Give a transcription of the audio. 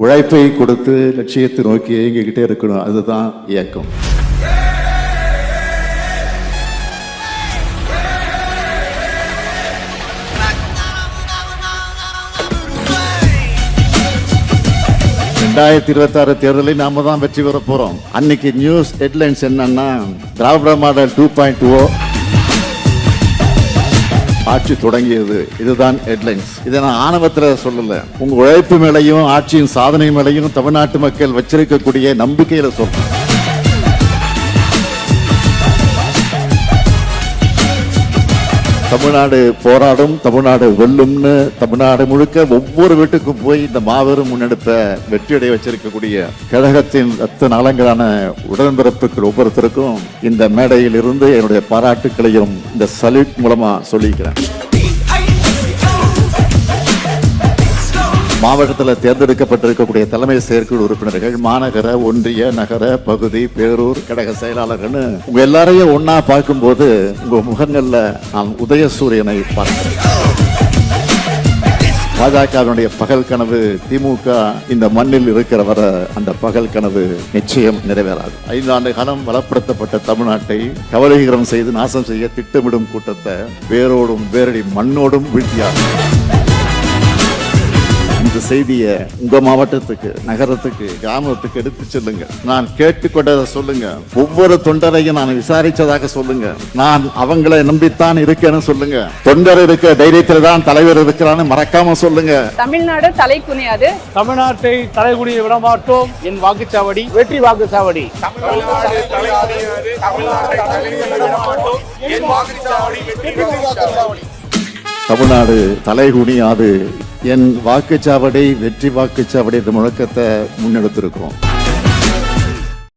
உழைப்பை கொடுத்து லட்சியத்தை நோக்கி இயங்கிக்கிட்டே இருக்கணும். அதுதான் இயக்கம். (2026) தேர்தலில் நாம தான் வெற்றி பெற போறோம். அன்னைக்கு நியூஸ் ஹெட்லைன்ஸ் என்னன்னா, திராவிட மாடல் 2.0 ஆட்சி தொடங்கியது. இதுதான் ஹெட்லைன்ஸ். இதை நான் ஆணவத்தில் சொல்லல, உங்க உழைப்பு மேலையும் ஆட்சியின் சாதனை மேலையும் தமிழ்நாட்டு மக்கள் வச்சிருக்கக்கூடிய நம்பிக்கையில சொல்றேன். தமிழ்நாடு போராடும், தமிழ்நாடு வெல்லும்னு தமிழ்நாடு முழுக்க ஒவ்வொரு வீட்டுக்கும் போய் இந்த மாபெரும் முன்னெடுப்பை வெற்றியடைய வச்சிருக்கக்கூடிய கழகத்தின் ரத்த நாளங்களான உடன்பிறப்புகள் ஒவ்வொருத்தருக்கும் இந்த மேடையில் இருந்து என்னுடைய பாராட்டுக்களையும் இந்த சல்யூட் மூலமா சொல்லிக்கிறேன். மாவட்டத்தில் தேர்ந்தெடுக்கப்பட்டிருக்கக்கூடிய தலைமை செயற்குழு உறுப்பினர்கள், மாநகர, ஒன்றிய, நகர, பகுதி, பேரூர் கழக செயலாளர்கள் உங்க எல்லாரையும் ஒன்னா பார்க்கும்போது உங்க முகங்கள்ல நான் உதயசூரியனை பார்க்கிறேன். பாஜகவினுடைய பகல் கனவு திமுக இந்த மண்ணில் இருக்கிற வர அந்த பகல் கனவு நிச்சயம் நிறைவேறாது. 5 ஆண்டு காலம் வளப்படுத்தப்பட்ட தமிழ்நாட்டை கவலீகரம் செய்து நாசம் செய்ய திட்டமிடும் கூட்டத்தை வேரோடும் வேரடி மண்ணோடும் வீழ்த்தியார். இந்த செய்தியை உங்க மாவட்டத்துக்கு, நகரத்துக்கு, கிராமத்துக்கு எடுத்து செல்லுங்க. நான் கேட்டுக்கொண்டதை சொல்லுங்க. ஒவ்வொரு தொண்டரையும் நான் விசாரிச்சதாக சொல்லுங்க. நான் அவங்களை நம்பித்தான் இருக்கேன்னு சொல்லுங்க. தொண்டர் இருக்க தைரியத்தில் தான் தலைவர் இருக்கிறான்னு மறக்காம சொல்லுங்க. தமிழ்நாடு தலை குனியாது. தமிழ்நாட்டை தலைகுனிய விட மாட்டோம். என் வாக்குச்சாவடி வெற்றி வாக்குச்சாவடி. தமிழ்நாடு தலைகுனியாது. என் வாக்குச்சாவடி வெற்றி வாக்குச்சாவடி என்ற முழக்கத்தை முன்னெடுத்திருக்கிறோம்.